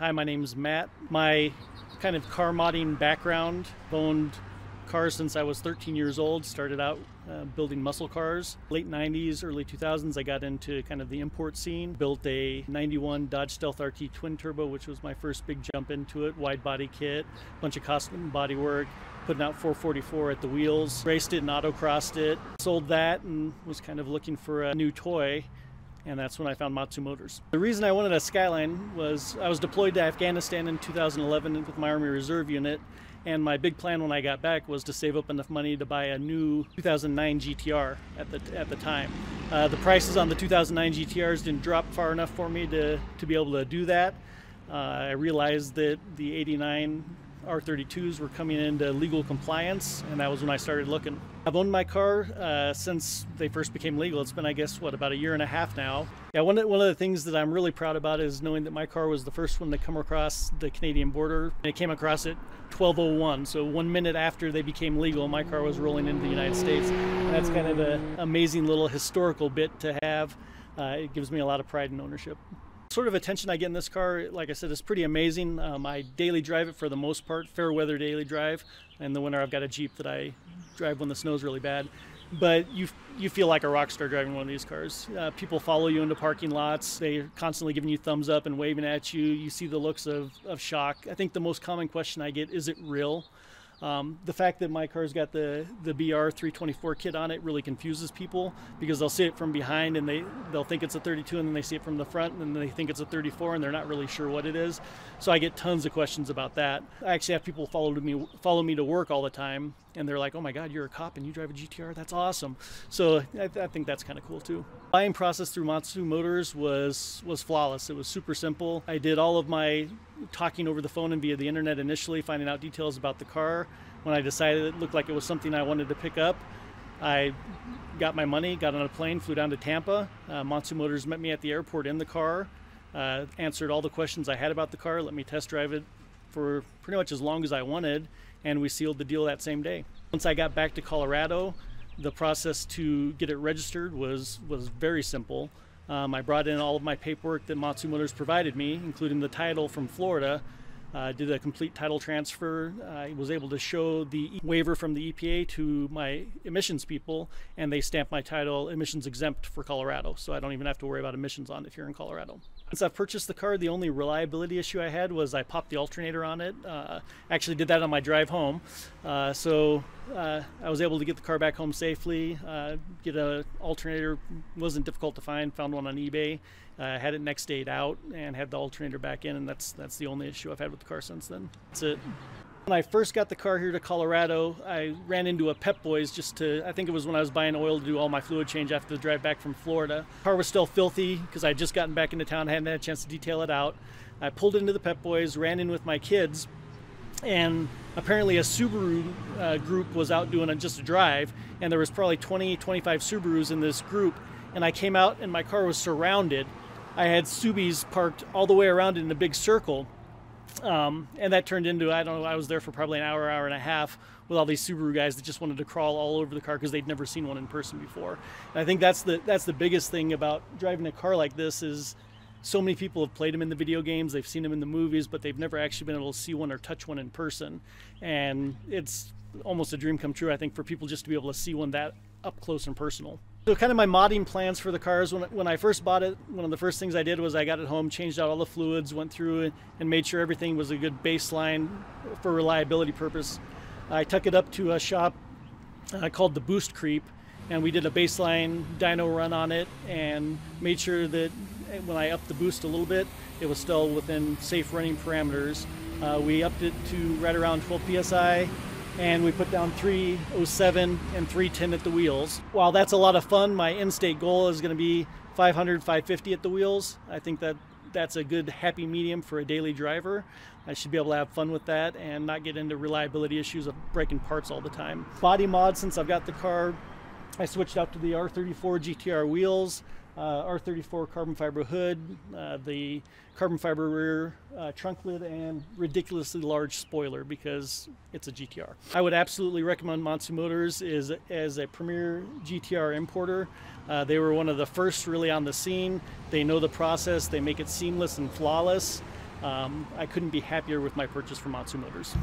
Hi, my name's Matt. My kind of car modding background, owned cars since I was 13 years old, started out building muscle cars. Late 90s, early 2000s, I got into kind of the import scene, built a 91 Dodge Stealth RT twin turbo, which was my first big jump into it, wide body kit, bunch of custom body work, putting out 444 at the wheels, raced it and autocrossed it, sold that and was kind of looking for a new toy. And that's when I found Montu Motors. The reason I wanted a Skyline was I was deployed to Afghanistan in 2011 with my Army Reserve unit, and my big plan when I got back was to save up enough money to buy a new 2009 GTR at the time. The prices on the 2009 GTRs didn't drop far enough for me to be able to do that. I realized that the 89 R32s were coming into legal compliance, and that was when I started looking. I've owned my car since they first became legal. It's been, I guess, about a year and a half now. Yeah, one of the things that I'm really proud about is knowing that my car was the first one to come across the Canadian border. It came across at 12:01, so 1 minute after they became legal, my car was rolling into the United States. And that's kind of an amazing little historical bit to have. It gives me a lot of pride and ownership. Sort of attention I get in this car, like I said, is pretty amazing. I daily drive it for the most part, fair weather daily drive. In the winter I've got a Jeep that I drive when the snow's really bad. But you feel like a rock star driving one of these cars. People follow you into parking lots. They're constantly giving you thumbs up and waving at you. You see the looks of shock. I think the most common question I get, is it real? The fact that my car's got the BR 324 kit on it really confuses people, because they'll see it from behind and they'll think it's a 32, and then they see it from the front and then they think it's a 34, and they're not really sure what it is. So I get tons of questions about that. I actually have people follow me to work all the time, and they're like, "Oh my God, you're a cop and you drive a GTR? That's awesome." So I think that's kind of cool too. Buying process through Montu Motors was flawless. It was super simple. I did all of my talking over the phone and via the internet initially, finding out details about the car. When I decided it looked like it was something I wanted to pick up, I got my money, got on a plane, flew down to Tampa. Montu Motors met me at the airport in the car, answered all the questions I had about the car, let me test drive it for pretty much as long as I wanted, and we sealed the deal that same day. Once I got back to Colorado, the process to get it registered was very simple. I brought in all of my paperwork that Montu Motors provided me, including the title from Florida. Did a complete title transfer. I was able to show the waiver from the EPA to my emissions people, and they stamped my title emissions exempt for Colorado, so I don't even have to worry about emissions on it if you're in Colorado. Since I've purchased the car, the only reliability issue I had was I popped the alternator on it. Actually did that on my drive home. So I was able to get the car back home safely. Get an alternator, wasn't difficult to find, found one on eBay. Had it next date out and had the alternator back in, and that's the only issue I've had with the car since then. That's it. When I first got the car here to Colorado, I ran into a Pep Boys I think it was when I was buying oil to do all my fluid change after the drive back from Florida. The car was still filthy because I had just gotten back into town, hadn't had a chance to detail it out. I pulled into the Pep Boys, ran in with my kids, and apparently a Subaru group was out doing just a drive, and there was probably 20, 25 Subarus in this group, and I came out and my car was surrounded. I had Subis parked all the way around in a big circle. And that turned into, I don't know, I was there for probably an hour and a half with all these Subaru guys that just wanted to crawl all over the car because they'd never seen one in person before. And I think that's the biggest thing about driving a car like this is so many people have played them in the video games, they've seen them in the movies, but they've never actually been able to see one or touch one in person. And it's almost a dream come true, I think, for people just to be able to see one that up close and personal. So kind of my modding plans for the cars, when I first bought it, one of the first things I did was I got it home, changed out all the fluids, went through it, and made sure everything was a good baseline for reliability purpose. I took it up to a shop called the Boost Creep, and we did a baseline dyno run on it and made sure that when I upped the boost a little bit, it was still within safe running parameters. We upped it to right around 12 psi. And we put down 307 and 310 at the wheels. While that's a lot of fun, my in-state goal is going to be 500, 550 at the wheels. I think that's a good happy medium for a daily driver. I should be able to have fun with that and not get into reliability issues of breaking parts all the time. Body mod, since I've got the car, I switched out to the R34 GTR wheels, R34 carbon fiber hood, the carbon fiber rear trunk lid, and ridiculously large spoiler because it's a GTR. I would absolutely recommend Montu Motors as a premier GTR importer. They were one of the first really on the scene. They know the process. They make it seamless and flawless. I couldn't be happier with my purchase from Montu Motors.